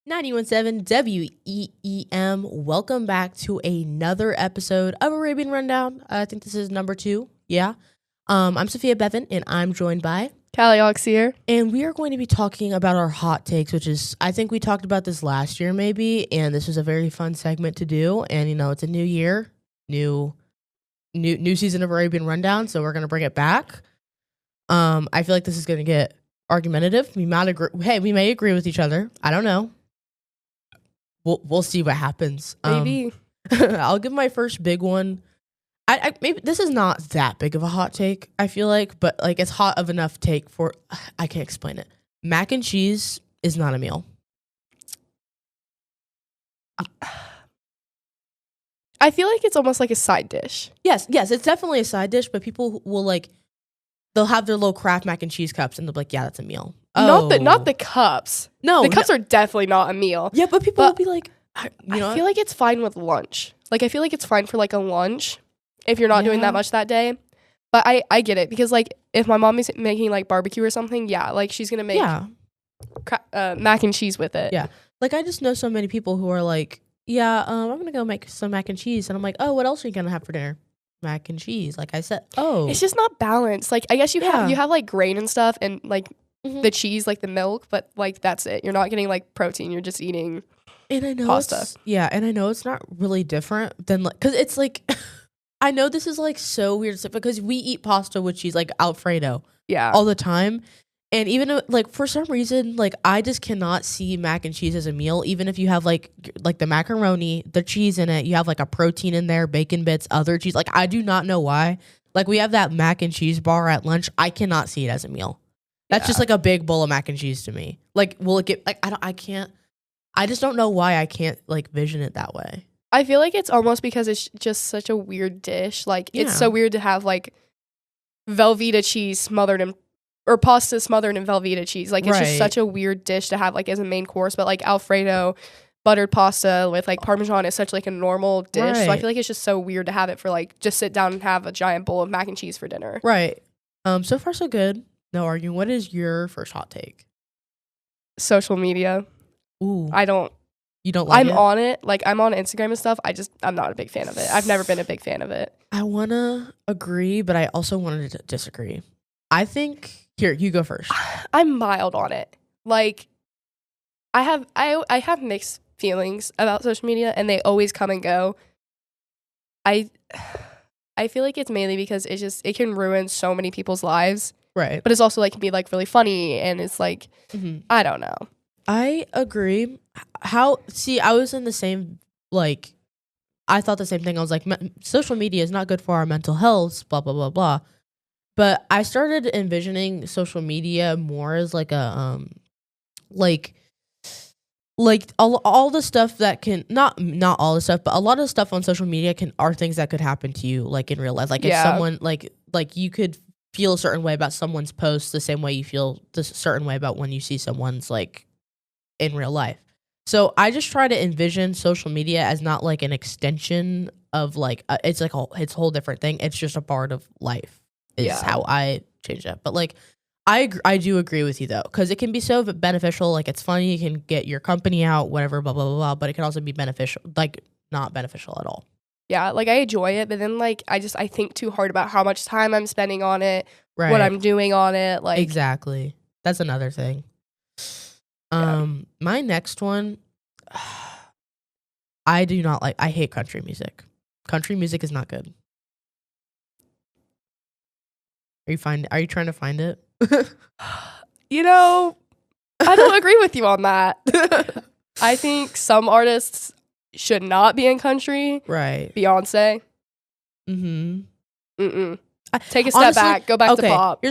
91.7 WEEM. Welcome back to another episode of Arabian Rundown. I think this is number 2. Yeah. I'm Sophia Bevan, and I'm joined by Callie Ox here. And we are going to be talking about our hot takes, which is, I think we talked about this last year maybe, and this was a very fun segment to do. And, it's a new year, new season of Arabian Rundown, so we're going to bring it back. I feel like this is going to get argumentative. We might agree. Hey, we may agree with each other. I don't know. We'll see what happens. Maybe. I'll give my first big one. I maybe this is not that big of a hot take, I feel like, but like it's hot of enough take for I can't explain it. Mac and cheese is not a meal. I feel like it's almost like a side dish. Yes, it's definitely a side dish, but people will they'll have their little Kraft mac and cheese cups and they'll be like, yeah, that's a meal. Not the cups. No. The cups are definitely not a meal. Yeah, but people will be like, I feel like it's fine with lunch. Like, I feel like it's fine for, like, a lunch if you're not doing that much that day. But I get it. Because, like, if my mom is making, like, barbecue or something, yeah, like, she's going to make mac and cheese with it. Yeah. Like, I just know so many people who are like, yeah, I'm going to go make some mac and cheese. And I'm like, oh, what else are you going to have for dinner? Mac and cheese. Like I said, It's just not balanced. Like, I guess you have, like, grain and stuff and, like, the cheese, like, the milk. But, like, that's it. You're not getting, like, protein. You're just eating pasta. And I know it's not really different than, like, because it's, like, I know this is, like, so weird because we eat pasta with cheese, like, Alfredo. Yeah. All the time. And even, like, for some reason, like, I just cannot see mac and cheese as a meal, even if you have, like the macaroni, the cheese in it, you have, like, a protein in there, bacon bits, other cheese. Like, I do not know why. Like, we have that mac and cheese bar at lunch. I cannot see it as a meal. That's just, like, a big bowl of mac and cheese to me. Like, will it get, like, I just don't know why I can't, like, vision it that way. I feel like it's almost because it's just such a weird dish. Like, it's so weird to have, like, Velveeta cheese smothered in, or pasta smothered in Velveeta cheese. Like, it's just such a weird dish to have, like, as a main course. But, like, Alfredo buttered pasta with, like, Parmesan is such, like, a normal dish. So I feel like it's just so weird to have it for, like, just sit down and have a giant bowl of mac and cheese for dinner. Right. So far, so good. No arguing. What is your first hot take? Social media. Ooh. You don't like it? I'm on it. Like, I'm on Instagram and stuff. I'm not a big fan of it. I've never been a big fan of it. I want to agree, but I also wanted to disagree. I think, here, you go first. I'm mild on it. Like, I have mixed feelings about social media, and they always come and go. I feel like it's mainly because it can ruin so many people's lives. Right. But it's also, like, can be, like, really funny, and it's, like, I don't know. I agree. I was in the same, like, I thought the same thing. I was like, social media is not good for our mental health, blah, blah, blah, blah. But I started envisioning social media more as, like, a, like all the stuff that can, not all the stuff, but a lot of stuff on social media are things that could happen to you, like, in real life. Like, if someone, like you could feel a certain way about someone's post the same way you feel this certain way about when you see someone's, like, in real life. So I just try to envision social media as not, like, an extension of, like, it's like it's a whole different thing. It's just a part of life is how I change that. But, like, I do agree with you, though, because it can be so beneficial. Like, it's funny, you can get your company out, whatever, blah, blah, blah, blah, but it can also be beneficial, like, not beneficial at all. Yeah, like, I enjoy it, but then, like, I think too hard about how much time I'm spending on it, what I'm doing on it. Like, exactly. That's another thing. My next one, I do not like. I hate country music. Country music is not good. Are you trying to find it? I don't agree with you on that. I think some artists should not be in country. Right. Beyonce. Take a step back. Go back to pop.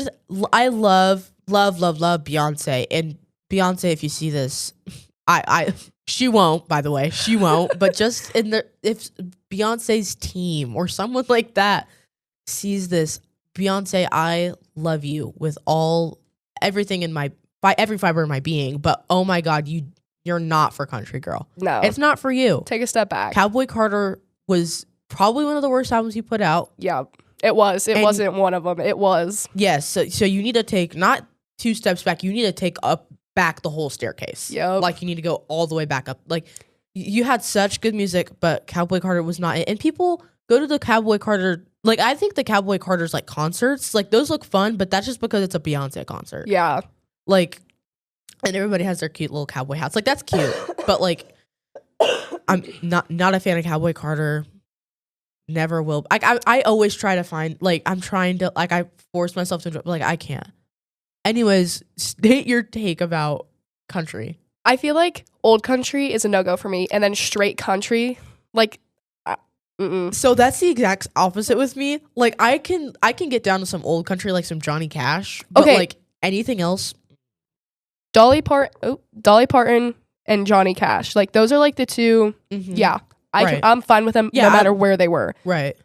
I love Beyonce, and Beyonce, if you see this, she won't, by the way, she won't, but just if Beyonce's team or someone like that sees this, Beyonce, I love you with everything in every fiber of my being, but oh my God, you're not for country, girl. No. It's not for you. Take a step back. Cowboy Carter was probably one of the worst albums you put out. Yeah, it was. It wasn't one of them. It was. Yes, so you need to take not 2 steps back, you need to take up back the whole staircase. Yep. Like you need to go all the way back up. Like you had such good music, but Cowboy Carter was not it. And people go to the Cowboy Carter. Like I think the Cowboy Carter's like concerts, like those look fun, but that's just because it's a Beyonce concert. Yeah. Like, and everybody has their cute little cowboy hats. Like that's cute, but like I'm not a fan of Cowboy Carter. Never will. Like I always try to find, like I'm trying to, like I force myself to enjoy, like I can't. Anyways, state your take about country. I feel like old country is a no-go for me, and then straight country, like, So that's the exact opposite with me. Like I can get down to some old country, like some Johnny Cash, but like anything else. Dolly Parton and Johnny Cash, like those are like the two. Mm-hmm. Yeah, I'm fine with them no matter where they were. Right.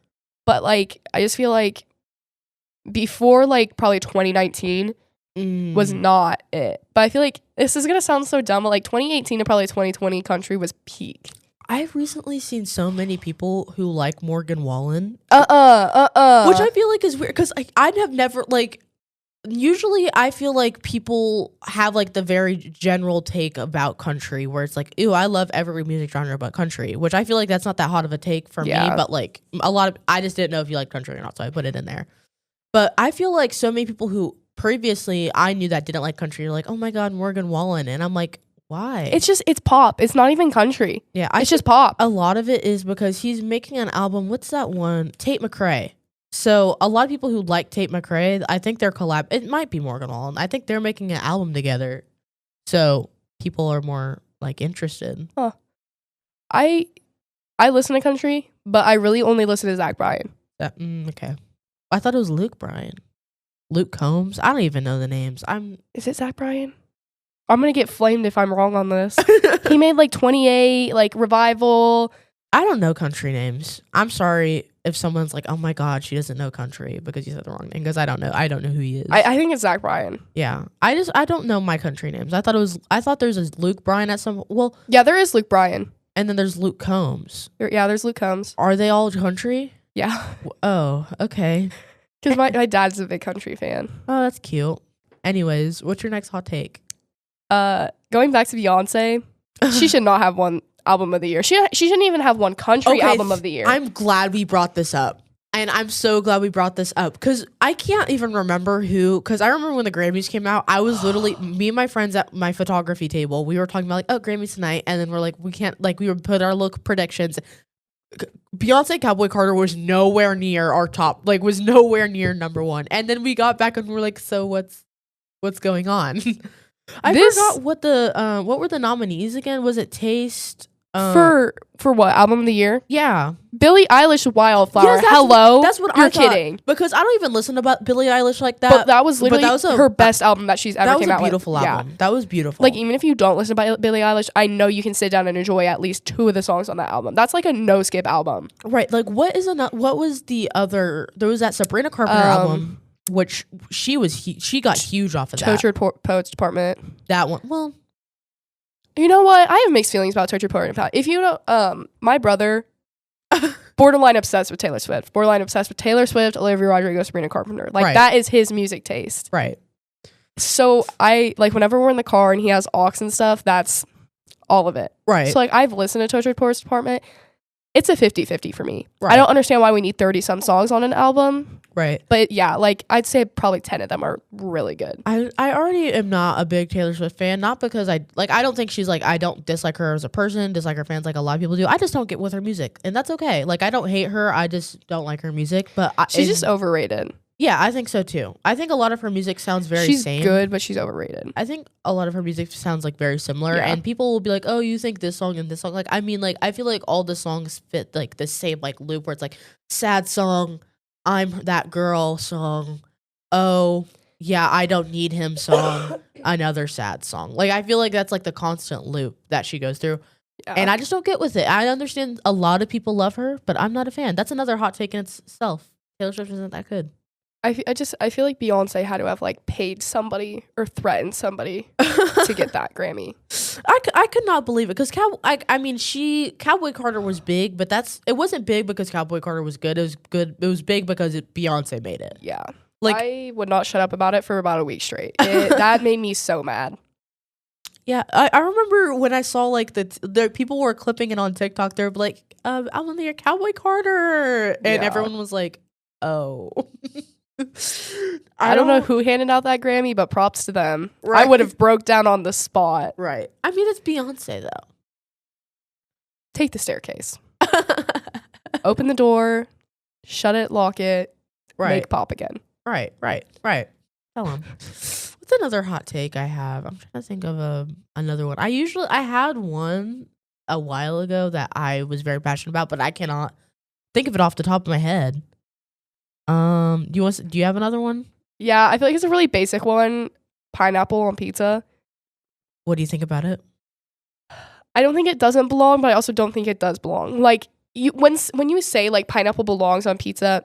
But like, I just feel like before like probably 2019 was not it. But I feel like this is gonna sound so dumb, but like 2018 to probably 2020 country was peak. I've recently seen so many people who like Morgan Wallen. Which I feel like is weird because I'd have never like. Usually, I feel like people have like the very general take about country, where it's like, "Ew, I love every music genre but country," which I feel like that's not that hot of a take for me. But like a lot of, I just didn't know if you like country or not, so I put it in there. But I feel like so many people who previously I knew that didn't like country are like, "Oh my god, Morgan Wallen," and I'm like, why? It's pop. It's not even country. Yeah, it's just pop. A lot of it is because he's making an album. What's that one? Tate McRae. So a lot of people who like Tate McRae, I think they're collab. It might be Morgan Wallen. I think they're making an album together. So people are more like interested. Huh. I listen to country, but I really only listen to Zach Bryan. Okay. I thought it was Luke Bryan. Luke Combs. I don't even know the names. Is it Zach Bryan? I'm gonna get flamed if I'm wrong on this. He made like 28, like Revival. I don't know country names. I'm sorry if someone's like, "Oh my god, she doesn't know country," because you said the wrong name. Because I don't know who he is. I think it's Zach Bryan. Yeah, I don't know my country names. I thought there's a Luke Bryan at some. Well, yeah, there is Luke Bryan, and then there's Luke Combs. There's Luke Combs. Are they all country? Yeah. Oh, okay. Because my dad's a big country fan. Oh, that's cute. Anyways, what's your next hot take? Going back to Beyonce, she should not have one album of the year. She shouldn't even have one country album of the year. I'm glad we brought this up. And I'm so glad we brought this up because I can't even remember who, because I remember when the Grammys came out, I was literally, me and my friends at my photography table, we were talking about like, oh, Grammys tonight. And then we're like, we can't, like, we would put our look predictions. Beyonce Cowboy Carter was nowhere near our top, like was nowhere near number one. And then we got back and we're like, so what's going on? I forgot what were the nominees again? Was it Taste? For what, album of the year? Yeah, Billie Eilish, Wildflower. Yes, Hello, that's what you're kidding. Because I don't even listen to Billie Eilish like that. But that was literally her best album that she's ever came out with. That was a beautiful album. Yeah. That was beautiful. Like even if you don't listen to Billie Eilish, I know you can sit down and enjoy at least 2 of the songs on that album. That's like a no skip album. Right. Like what was the other? There was that Sabrina Carpenter album, which she got huge off of that. Tortured Poets Department. That one. Well. You know what? I have mixed feelings about Tortured Poets Department. If you know, my brother, borderline obsessed with Taylor Swift. Olivia Rodrigo, Sabrina Carpenter. Like that is his music taste. Right. So I like whenever we're in the car and he has aux and stuff, that's all of it. Right. So like I've listened to Tortured Poets Department. It's a 50-50 for me. Right. I don't understand why we need 30-some songs on an album. Right. But yeah, like I'd say probably 10 of them are really good. I already am not a big Taylor Swift fan, not because I don't think she's like, I don't dislike her as a person, dislike her fans like a lot of people do. I just don't get with her music, and that's okay. Like I don't hate her, I just don't like her music. But she's just overrated. Yeah, I think so too. I think a lot of her music sounds very same. She's good, but she's overrated. I think a lot of her music sounds like very similar, and people will be like, "Oh, you think this song and this song?" Like, I mean, like, I feel like all the songs fit like the same like loop where it's like sad song, I'm that girl song, oh yeah, I don't need him song, another sad song. Like, I feel like that's like the constant loop that she goes through. Yeah. And I just don't get with it. I understand a lot of people love her, but I'm not a fan. That's another hot take in itself. Taylor Swift isn't that good. I feel like Beyonce had to have like paid somebody or threatened somebody to get that Grammy. I could not believe it because Cowboy Carter was big, but it wasn't big because Cowboy Carter was good. It was good. It was big because Beyonce made it. Yeah, like I would not shut up about it for about a week straight. That made me so mad. Yeah, I remember when I saw like the people were clipping it on TikTok. They're like, "I'm on your Cowboy Carter," and everyone was like, "Oh." I don't know who handed out that Grammy, but props to them. Right. I would have broke down on the spot. Right. I mean, it's Beyonce though. Take the staircase. Open the door. Shut it. Lock it. Right. Make pop again. Right. Tell him. What's another hot take I have? I'm trying to think of another one. I had one a while ago that I was very passionate about, but I cannot think of it off the top of my head. Do you have another one? Yeah, I feel like it's a really basic one. Pineapple on pizza. What do you think about it? I don't think it doesn't belong, but I also don't think it does belong. Like when you say like pineapple belongs on pizza,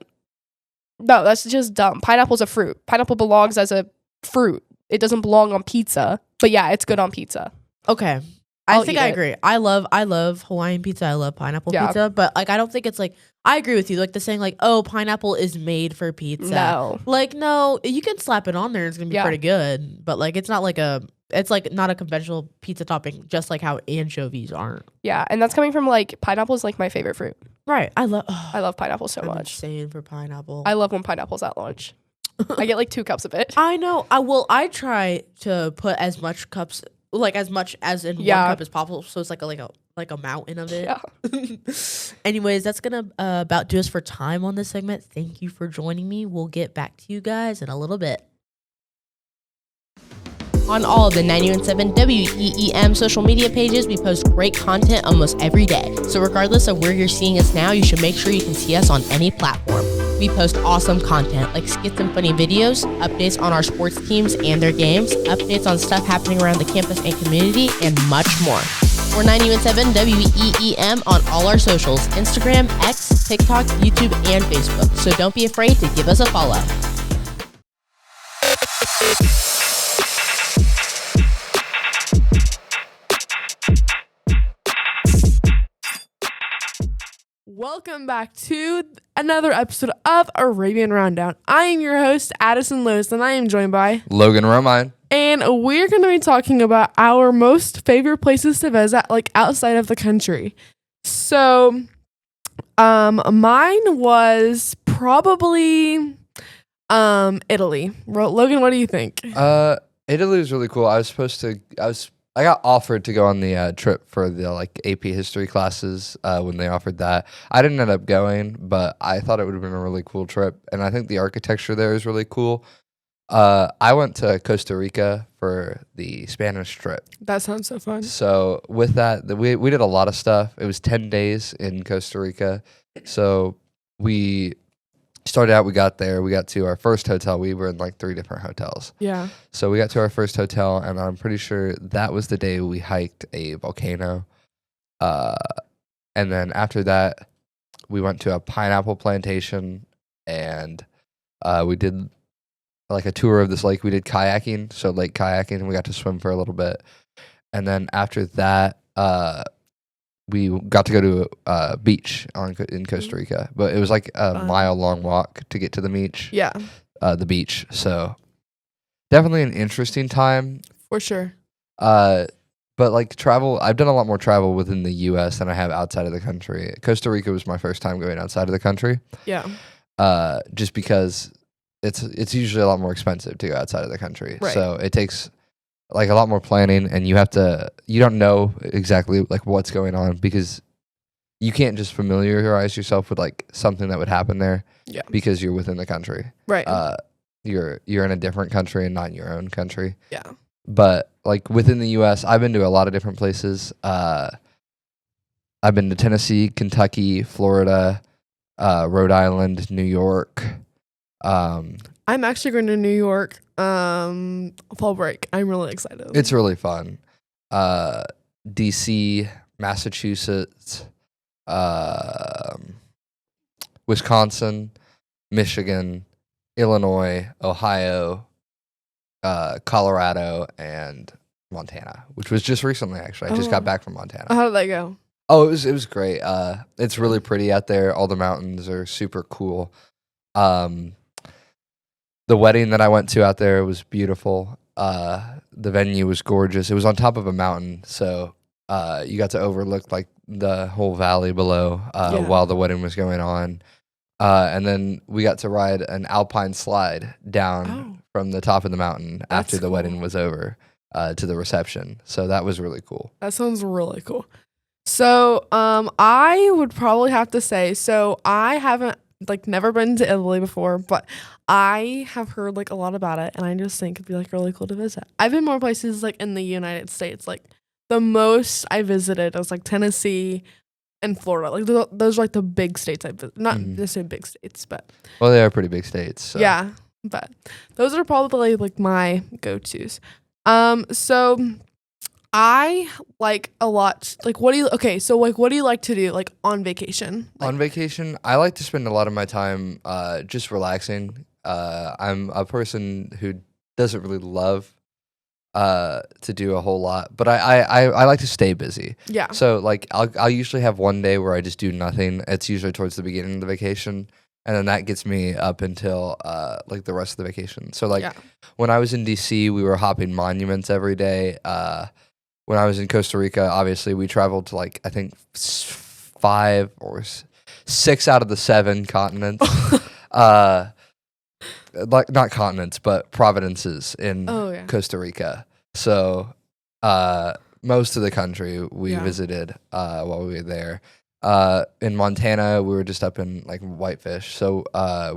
no, that's just dumb. Pineapple's a fruit. Pineapple belongs as a fruit. It doesn't belong on pizza. But yeah, it's good on pizza. Okay. I think I agree. I love Hawaiian pizza. I love pineapple pizza, but like I don't think it's like I agree with you. Like the saying like, "Oh, pineapple is made for pizza." No. Like no, you can slap it on there. It's going to be pretty good, but like it's not like it's like not a conventional pizza topping, just like how anchovies aren't. Yeah, and that's coming from like pineapple is like my favorite fruit. Right. I love pineapple so much. Insane for pineapple. I love when pineapple's at lunch. I get like 2 cups of it. I know. I try to put as much cups, like as much as in one cup as possible, so it's like a mountain of it. Yeah. Anyways, that's gonna about do us for time on this segment. Thank you for joining me. We'll get back to you guys in a little bit. On all of the 91.7 WEEM social media pages, we post great content almost every day. So regardless of where you're seeing us now, you should make sure you can see us on any platform. We post awesome content like skits and funny videos, updates on our sports teams and their games, updates on stuff happening around the campus and community, and much more. We're 91.7 WEEM on all our socials, Instagram, X, TikTok, YouTube, and Facebook. So don't be afraid to give us a follow. Welcome back to another episode of Arabian Rundown. I am your host, Addison Lewis, and I am joined by Logan Romine. And we're going to be talking about our most favorite places to visit, like outside of the country. So, mine was probably Italy. Logan, what do you think? Italy was really cool. I got offered to go on the trip for the like AP history classes when they offered that. I didn't end up going, but I thought it would have been a really cool trip, and I think the architecture there is really cool. I went to Costa Rica for the Spanish trip. That sounds so fun. So with that, we did a lot of stuff. It was 10 days in Costa Rica. So we started out, we got there, we got to our first hotel. We were in like 3 different hotels. Yeah. So we got to our first hotel, and I'm pretty sure that was the day we hiked a volcano. And then after that, we went to a pineapple plantation, and we did like a tour of this lake. We did kayaking, so lake kayaking, and we got to swim for a little bit. And then after that, we got to go to a beach in Costa Rica, but it was like a mile-long walk to get to the beach. Yeah. The beach. So definitely an interesting time. For sure. But like travel, I've done a lot more travel within the U.S. than I have outside of the country. Costa Rica was my first time going outside of the country. Yeah. Just because it's usually a lot more expensive to go outside of the country. Right. So it takes like a lot more planning, and you don't know exactly like what's going on, because you can't just familiarize yourself with like something that would happen there. Yeah. Because you're within the country. Right. You're in a different country and not in your own country. Yeah. But like within the U.S., I've been to a lot of different places. I've been to Tennessee, Kentucky, Florida, Rhode Island, New York. I'm actually going to New York fall break. I'm really excited. It's really fun. DC, Massachusetts, Wisconsin, Michigan, Illinois, Ohio, Colorado, and Montana, which was just recently, actually. I just got back from Montana. How did that go? Oh, it was great. It's really pretty out there. All the mountains are super cool. The wedding that I went to out there was beautiful. The venue was gorgeous. It was on top of a mountain, so you got to overlook like the whole valley below while the wedding was going on. And then we got to ride an alpine slide down from the top of the mountain after the wedding was over to the reception. So that was really cool. That sounds really cool. So I would probably have to say, so I haven't like never been to Italy before, but I have heard like a lot about it, and I just think it'd be like really cool to visit. I've been more places like in the United States. Like the most I visited was like Tennessee and Florida. Like those are like the big states I visited. Not necessarily big states, but well, they are pretty big states. So. Yeah, but those are probably like my go-tos. So I like a lot. Like, what do you like to do like on vacation? Like, on vacation, I like to spend a lot of my time just relaxing. I'm a person who doesn't really love to do a whole lot, but I like to stay busy. Yeah. So like I'll usually have one day where I just do nothing. It's usually towards the beginning of the vacation, and then that gets me up until like the rest of the vacation. So like when I was in DC, we were hopping monuments every day. When I was in Costa Rica, obviously we traveled to like I think 5 or 6 out of the 7 continents. Like not continents, but provinces in Costa Rica. So most of the country we visited while we were there. In Montana, we were just up in like Whitefish. So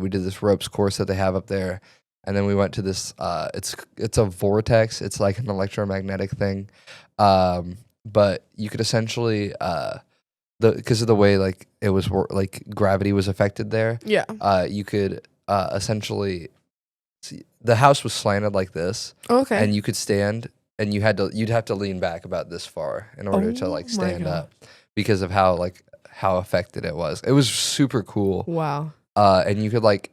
we did this ropes course that they have up there. And then we went to this, it's a vortex. It's like an electromagnetic thing. But you could essentially, because of the way like it was, like gravity was affected there. Yeah. You could essentially, the house was slanted like this. Okay. And you could stand, and you'd have to lean back about this far in order to like stand up because of how affected it was. It was super cool. Wow. And you could like,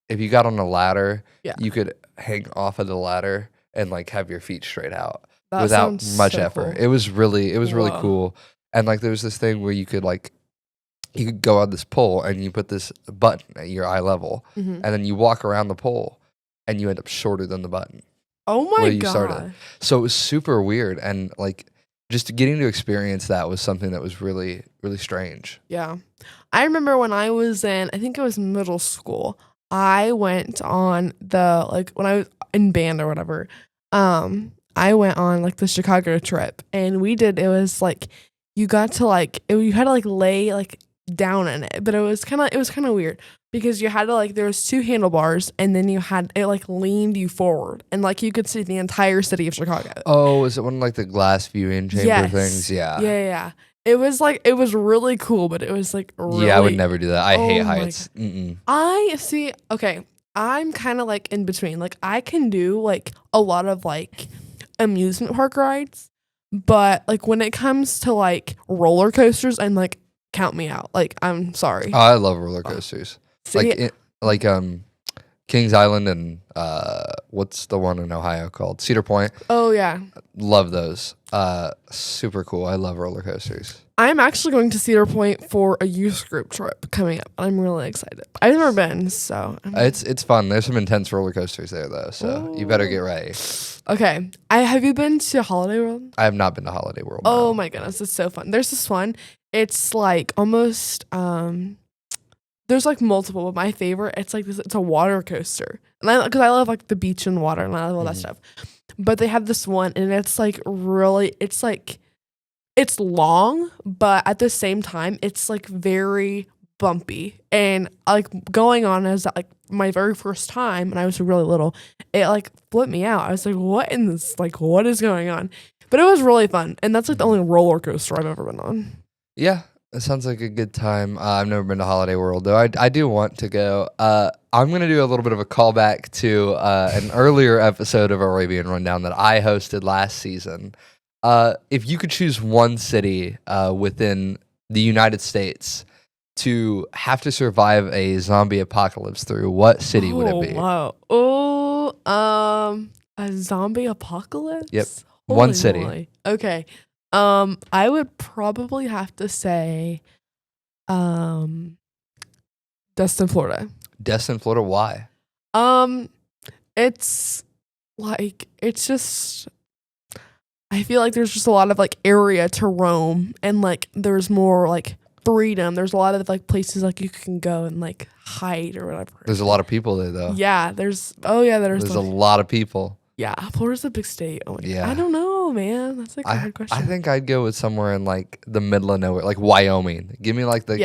if you got on a ladder, you could hang off of the ladder and like have your feet straight out without much effort. Cool. It was really cool. And like there was this thing where you could go on this pole and you put this button at your eye level, and then you walk around the pole and you end up shorter than the button. Oh my God. Started. So it was super weird, and like just getting to experience that was something that was really, really strange. Yeah. I remember when I was in, I think it was middle school, I went on when I was in band or whatever, I went on like the Chicago trip, and it was like, you got to like, you had to like lay like down in it, but it was kind of weird because you had to like, there was 2 handlebars, and then it like leaned you forward, and like you could see the entire city of Chicago. Oh, is it one of like the glass viewing chamber things? Yeah. Yeah. It was really cool, but it was like really... Yeah, I would never do that. I hate heights. I see. Okay, I'm kind of like in between. Like I can do like a lot of like amusement park rides, but like when it comes to like roller coasters, and like count me out. Like I'm sorry. Oh, I love roller coasters. Like Kings Island and what's the one in Ohio called? Cedar Point. Oh yeah. Love those. Super cool. I love roller coasters. I'm actually going to Cedar Point for a youth group trip coming up. I'm really excited. I've never been, so it's fun. There's some intense roller coasters there though, so you better get ready. Okay. Have you been to Holiday World? I have not been to Holiday World. Oh my goodness, it's so fun. There's this one. It's like almost there's like multiple, but my favorite, it's like this, it's a water coaster. And because I love like the beach and water, and I love all that stuff. But they have this one, and it's like really, it's like, it's long, but at the same time, it's like very bumpy. And like going on as like my very first time, and I was really little, it like flipped me out. I was like, what in this, like, what is going on? But it was really fun. And that's like the only roller coaster I've ever been on. Yeah. It sounds like a good time. I've never been to Holiday World, though. I do want to go. I'm going to do a little bit of a callback to an earlier episode of Arabian Rundown that I hosted last season. If you could choose one city within the United States to have to survive a zombie apocalypse through, what city would it be? Wow. Oh, a zombie apocalypse? Yep. Holy one city. Moly. Okay. I would probably have to say, Destin, Florida. Destin, Florida. Why? It's like it's just I feel like there's just a lot of like area to roam and like there's more like freedom. There's a lot of like places like you can go and like hide or whatever. There's a lot of people there though. Yeah, there's a lot of people. Yeah, Florida's a big state. Oh, yeah. I don't know, man. That's like a hard question. I think I'd go with somewhere in like the middle of nowhere, like Wyoming. Give me like the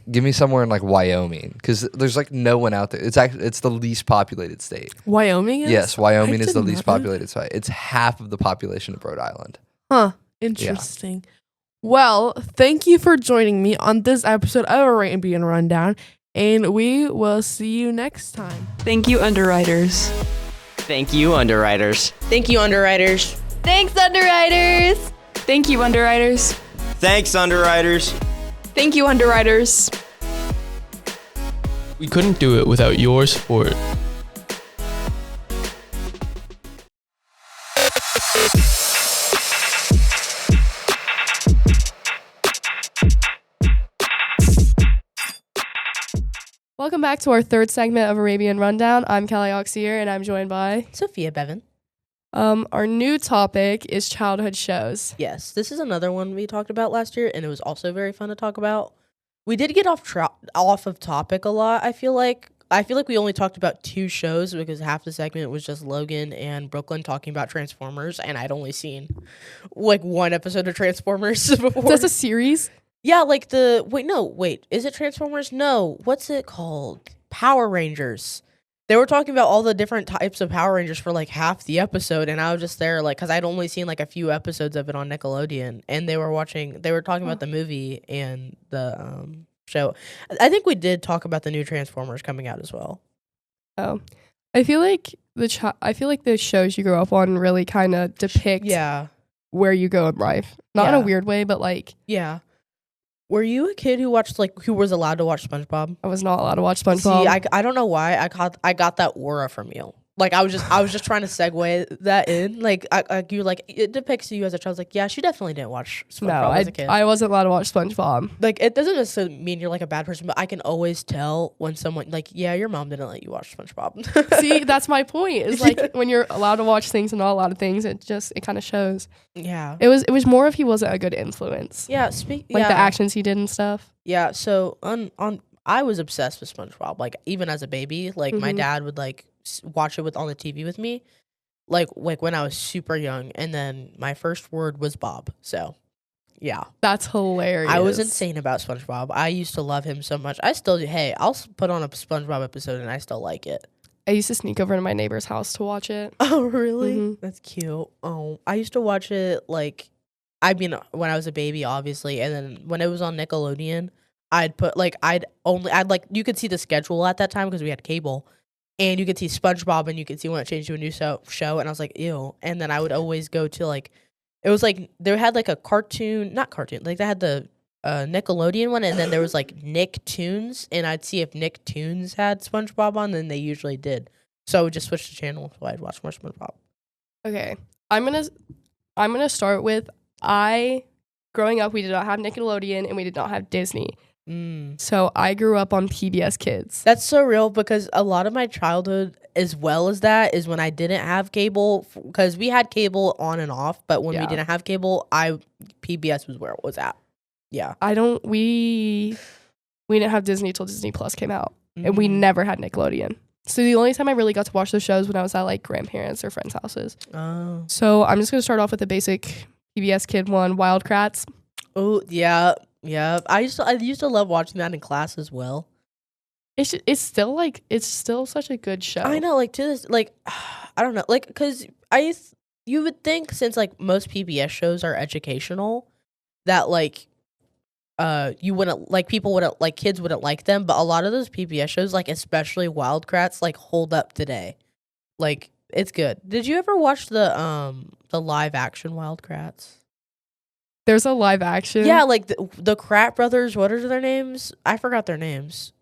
Give me somewhere in like Wyoming because there's like no one out there. It's the least populated state. Wyoming is? Yes, Wyoming is the least populated state. It's half of the population of Rhode Island. Huh. Interesting. Yeah. Well, thank you for joining me on this episode of Arabian Rundown, and we will see you next time. Thank you, underwriters. Thank you, underwriters. Thank you, underwriters. Thanks, underwriters. Thank you, underwriters. Thanks, underwriters. Thank you, underwriters. We couldn't do it without your support. Welcome back to our third segment of Arabian Rundown. I'm Kelly Oxier, and I'm joined by Sophia Bevan. Our new topic is childhood shows. Yes, this is another one we talked about last year, and it was also very fun to talk about. We did get off of topic a lot. I feel like we only talked about 2 shows because half the segment was just Logan and Brooklyn talking about Transformers, and I'd only seen like 1 episode of Transformers before. That's a series? Yeah, like is it Transformers? No, what's it called? Power Rangers. They were talking about all the different types of Power Rangers for like half the episode, and I was just there like because I'd only seen like a few episodes of it on Nickelodeon, and they were talking about the movie and the show. I think we did talk about the new Transformers coming out as well. Oh, I feel like the shows you grow up on really kind of depict where you go in life, not in a weird way, but like Were you a kid who was allowed to watch SpongeBob? I was not allowed to watch SpongeBob. See, I don't know why I got that aura from you. Like I was just trying to segue that in. Like you like it depicts you as a child. I was like, yeah, she definitely didn't watch SpongeBob as a kid. I wasn't allowed to watch SpongeBob. Like it doesn't necessarily mean you're like a bad person, but I can always tell when someone like, yeah, your mom didn't let you watch SpongeBob. See, that's my point. It's like when you're allowed to watch things and not a lot of things, it kind of shows. Yeah. It was more if he wasn't a good influence. Yeah. The actions he did and stuff. Yeah. So I was obsessed with SpongeBob. Like even as a baby, like my dad would like watch it on the TV with me, like when I was super young, and then my first word was Bob. So, yeah, that's hilarious. I was insane about SpongeBob. I used to love him so much. I still do. Hey, I'll put on a SpongeBob episode, and I still like it. I used to sneak over to my neighbor's house to watch it. Oh, really? Mm-hmm. That's cute. Oh, I used to watch it when I was a baby, obviously, and then when it was on Nickelodeon, you could see the schedule at that time because we had cable. And you could see SpongeBob, and you could see when it changed to a new show, and I was like, ew. And then I would always go to like, it was like they had like a not cartoon, like they had the Nickelodeon one, and then there was like Nicktoons, and I'd see if Nicktoons had SpongeBob on, and they usually did. So I would just switch the channel, so I'd watch more SpongeBob. Okay, I'm gonna start with growing up, we did not have Nickelodeon, and we did not have Disney. So I grew up on PBS Kids. That's so real because a lot of my childhood, as well as that, is when I didn't have cable, because we had cable on and off, but when we didn't have cable, PBS was where it was at. Yeah. We didn't have Disney till Disney Plus came out, and we never had Nickelodeon. So the only time I really got to watch those shows when I was at like grandparents or friends' houses. Oh. So I'm just gonna start off with the basic PBS Kid one, Wild Kratts. Oh yeah. Yeah, I used to love watching that in class as well. It's still such a good show. I know, like to this, like I don't know, like because you would think since like most PBS shows are educational, that like you wouldn't like people wouldn't like kids wouldn't like them, but a lot of those PBS shows, like especially Wild Kratts, like hold up today. Like it's good. Did you ever watch the live action Wild Kratts? There's a live action. Yeah, like the Kratt brothers. What are their names? I forgot their names.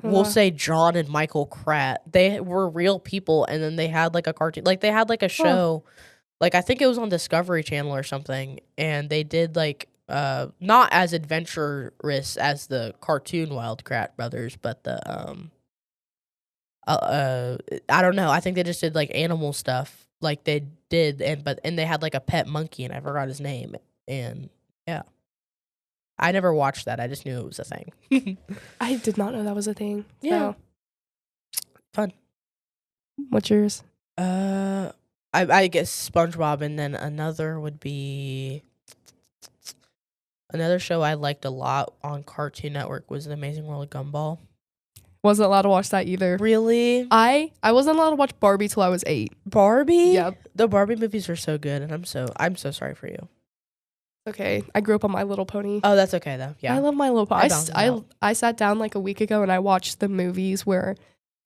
We'll say John and Michael Kratt. They were real people, and then they had like a cartoon. Like they had like a show. Like I think it was on Discovery Channel or something, and they did like not as adventurous as the cartoon Wild Kratt brothers, but the I don't know. I think they just did like animal stuff, like they did, and they had like a pet monkey, and I forgot his name. And yeah, I never watched that. I just knew it was a thing. I did not know that was a thing. Yeah, fun. What's yours? I guess SpongeBob, and then another would be another show I liked a lot on Cartoon Network was The Amazing World of Gumball. Wasn't allowed to watch that either. Really? I wasn't allowed to watch Barbie till I was 8. Barbie? Yep. The Barbie movies were so good, and I'm so sorry for you. Okay, I grew up on My Little Pony. Oh, that's okay though. Yeah, I love My Little Pony. I I sat down like a week ago and I watched the movies where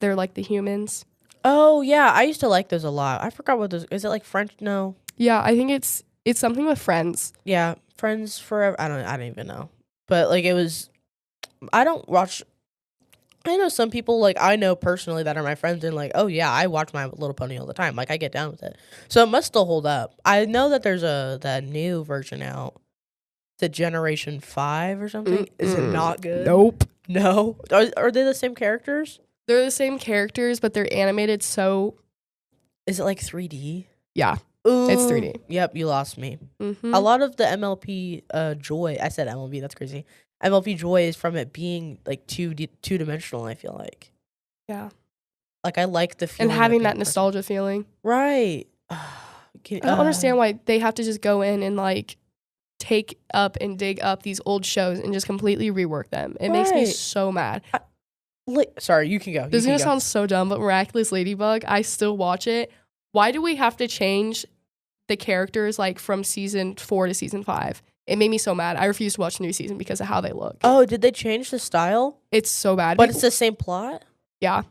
they're like the humans. Oh yeah, I used to like those a lot. I forgot what those. Is it like French? No. Yeah, I think it's something with Friends. Yeah, Friends Forever. I don't even know. But like it was. I don't watch. I know some people like I know personally that are my friends and like, oh yeah, I watch My Little Pony all the time. Like I get down with it, so it must still hold up. I know that there's that new version out, the Generation 5 or something. Is it not good? Nope. No. Are they the same characters? They're the same characters, but they're animated so. Is it like 3D? Yeah, Ooh. it's 3D. Yep, you lost me. Mm-hmm. A lot of the MLP joy. I said MLB. That's crazy. MLP joy is from it being like two-dimensional. I feel like. Yeah. Like I like the feeling And having of that being nostalgia feeling. right. I don't understand why they have to just go in and like take up and dig up these old shows and just completely rework them. It makes me Right. so mad. Sorry, you can go. This is going to sound so dumb, but Miraculous Ladybug, I still watch it. Why do we have to change the characters like from season 4 to season 5? It made me so mad. I refuse to watch the new season because of how they look. Oh, did they change the style? It's so bad. But it's the same plot? Yeah.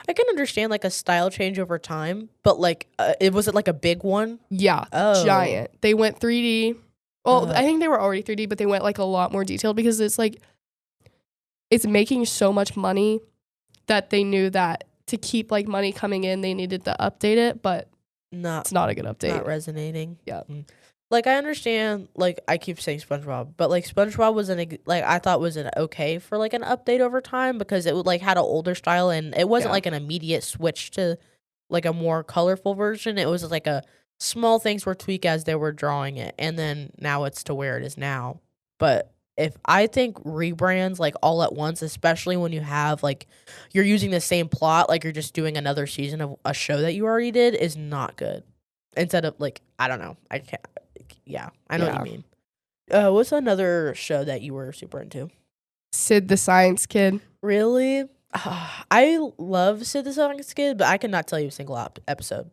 I can understand like a style change over time, but like it was it like a big one? Yeah. Oh. Giant. They went 3D. Well, Uh-huh. I think they were already 3D, but they went like a lot more detailed because it's like it's making so much money that they knew that to keep like money coming in, they needed to update it, but it's not a good update. Not resonating. Yeah. Like I understand, like I keep saying SpongeBob, but like SpongeBob was like I thought was an okay for like an update over time because it would like had an older style and it wasn't like an immediate switch to like a more colorful version. It was like a small things were tweaked as they were drawing it, and then now it's to where it is now. But if I think rebrands like all at once, especially when you have like you're using the same plot, like you're just doing another season of a show that you already did, is not good. Instead of like I don't know, I can't. Yeah, I know what you mean. What's another show that you were super into? Sid the Science Kid. Really? I love Sid the Science Kid, but I could not tell you a single episode.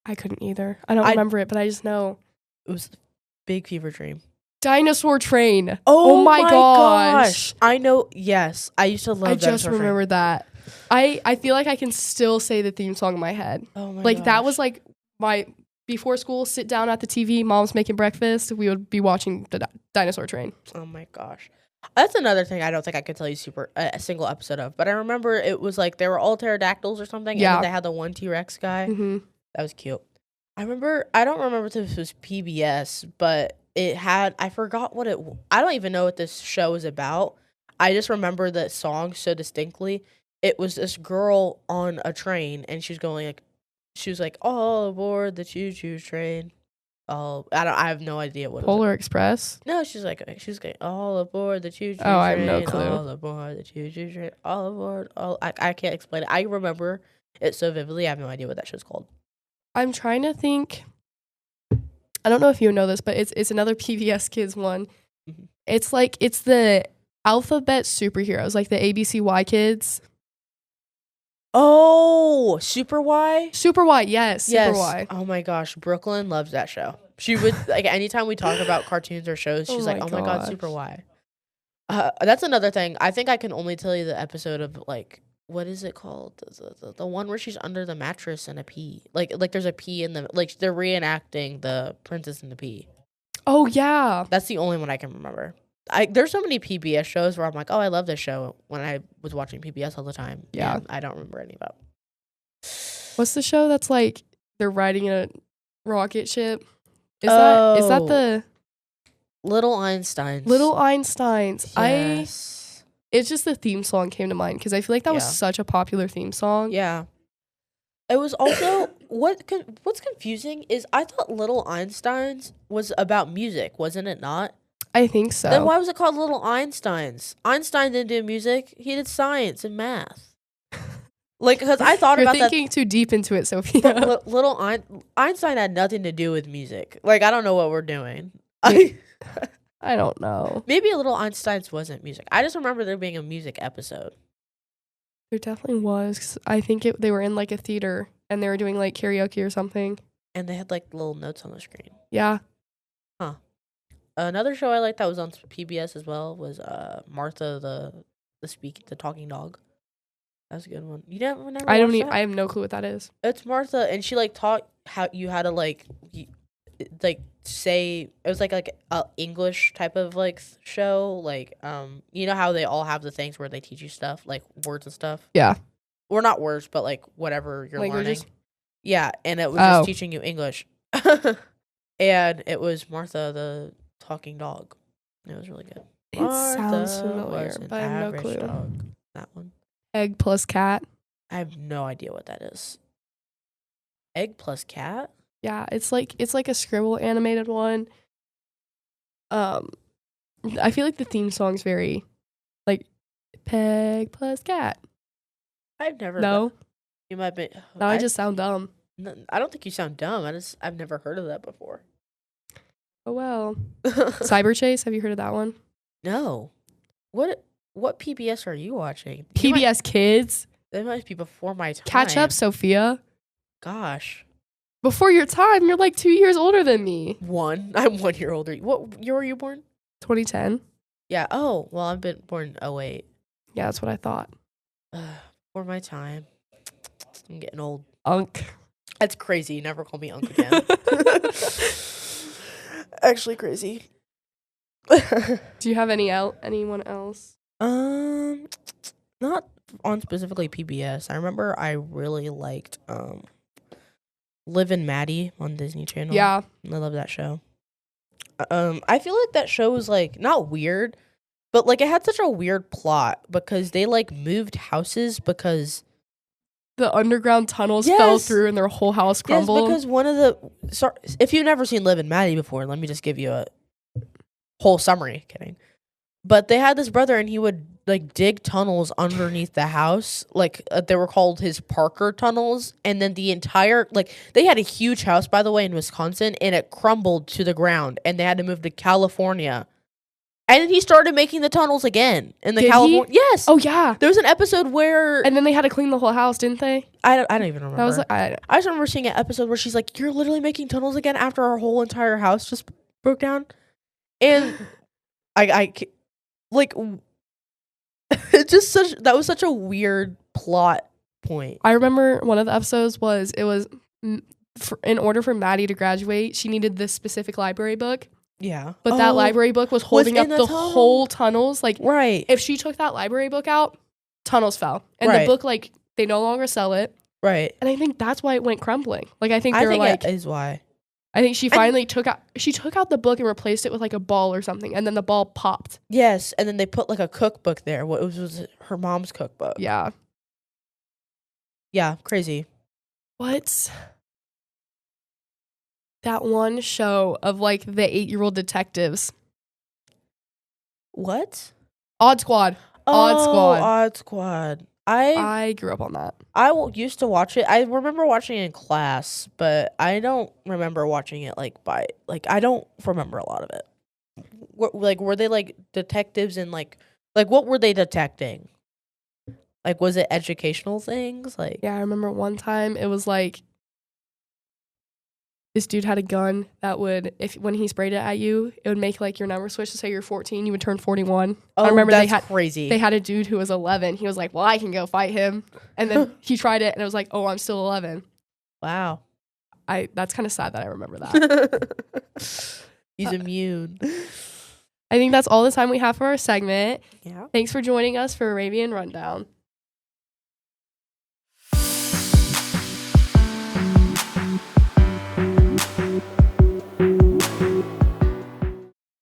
I couldn't either. I don't remember it, but I just know. It was a big fever dream. Dinosaur Train. Oh my gosh. I know. Yes. I used to love I just Dinosaur Train. remembered that. I feel like I can still say the theme song in my head. Oh my Like, that gosh. was like my before school, sit down at the TV, mom's making breakfast, we would be watching the Dinosaur Train. Oh my gosh. That's another thing I don't think I could tell you a single episode of. But I remember it was like they were all pterodactyls or something. Yeah. And then they had the one T-Rex guy. Mm-hmm. That was cute. I don't remember if this was PBS, but it had, I forgot what I don't even know what this show is about. I just remember the song so distinctly. It was this girl on a train and she was like, all aboard the choo-choo train. Oh, I have no idea what Polar Express? No, she's like, all aboard the choo-choo train. Oh, I have no clue. All aboard the choo-choo train. All aboard. I can't explain it. I remember it so vividly. I have no idea what that show's called. I'm trying to think. I don't know if you know this, but it's another PBS Kids one. Mm-hmm. It's the alphabet superheroes, like the ABCY Kids. Oh, Super Y? Super Y, yes. Super Y. Oh my gosh, Brooklyn loves that show. She would, like, anytime we talk about cartoons or shows, she's like, oh my God, Super Y. That's another thing. I think I can only tell you the episode of, like, what is it called? The one where she's under the mattress and a pea. Like there's a pea in the, like, they're reenacting the Princess and the Pea. Oh, yeah. That's the only one I can remember. There's so many PBS shows where I'm like, oh, I love this show when I was watching PBS all the time. Yeah. And I don't remember any of it. What's the show that's like they're riding in a rocket ship? Is that the Little Einsteins? Little Einsteins? Yes. It's just the theme song came to mind because I feel like that was such a popular theme song. Yeah. It was also what's confusing is I thought Little Einsteins was about music, wasn't it not? I think so. Then why was it called Little Einsteins? Einstein didn't do music; he did science and math. Like, because I thought about that. You're thinking too deep into it, Sophia. Little Einstein had nothing to do with music. Like, I don't know what we're doing. I don't know. Maybe Little Einsteins wasn't music. I just remember there being a music episode. There definitely was. 'Cause I think they were in like a theater and they were doing like karaoke or something. And they had like little notes on the screen. Yeah. Huh. Another show I liked that was on PBS as well was Martha the talking dog. That was a good one. You never I have no clue what that is. It's Martha, and she like taught how you had to like say it was like a English type of like show, like you know how they all have the things where they teach you stuff like words and stuff. Yeah. Or not words, but like whatever you're Languages? learning. Yeah, and it was just teaching you English. And it was Martha the talking dog. It was really good. It sounds familiar, but I have no clue. Dog. That one. Egg plus cat. I have no idea what that is. Egg plus cat? Yeah, it's like a Scribble animated one. I feel like the theme song's very like Peg plus cat. I've never. No. You might be. Now I just sound dumb. I don't think you sound dumb. I've never heard of that before. Oh well. Cyber Chase, have you heard of that one? No. What PBS are you watching? PBS Kids. That might be before my time. Catch up, Sophia. Gosh. Before your time, you're like 2 years older than me. I'm 1 year older. What year were you born? 2010. Yeah. Oh, well, I've been born in 08. Yeah, that's what I thought. For my time. I'm getting old. Unk. That's crazy. You never call me Unk again. Actually crazy. Do you have anyone else? Not on specifically PBS. I remember I really liked Liv and Maddie on Disney Channel. Yeah. I love that show. I feel like that show was like not weird, but like it had such a weird plot because they like moved houses because the underground tunnels fell through and their whole house crumbled. Yes, because if you've never seen Liv and Maddie before, let me just give you a whole summary. Kidding. But they had this brother and he would like dig tunnels underneath the house. Like they were called his Parker tunnels. And then the entire, like they had a huge house, by the way, in Wisconsin, and it crumbled to the ground and they had to move to California. And then he started making the tunnels again in the California. Yes. Oh yeah. There was an episode where, and then they had to clean the whole house, didn't they? I don't even remember. That was like, I just remember seeing an episode where she's like, "You're literally making tunnels again after our whole entire house just broke down," and I like it's just that was such a weird plot point. I remember one of the episodes in order for Maddie to graduate, she needed this specific library book. Yeah. But that library book was holding up the whole tunnels. Like, right. If she took that library book out, tunnels fell. And the book, like, they no longer sell it. Right. And I think that's why it went crumbling. Like, I think that is why. I think she finally took out the book and replaced it with, like, a ball or something. And then the ball popped. Yes. And then they put, like, a cookbook there. What was her mom's cookbook. Yeah. Yeah. Crazy. What's that one show of like the 8-year-old detectives? What? Odd Squad. Odd Squad. I grew up on that. I used to watch it. I remember watching it in class, but I don't remember watching it I don't remember a lot of it. Were they like detectives and like what were they detecting? Like, was it educational things? Like, yeah, I remember one time it was like this dude had a gun that would, when he sprayed it at you, it would make like your number switch to say you're 14, you would turn 41. Oh, I remember that's crazy. They had a dude who was 11. He was like, well, I can go fight him. And then he tried it and it was like, oh, I'm still 11. Wow. That's kind of sad that I remember that. He's immune. I think that's all the time we have for our segment. Yeah. Thanks for joining us for Arabian Rundown.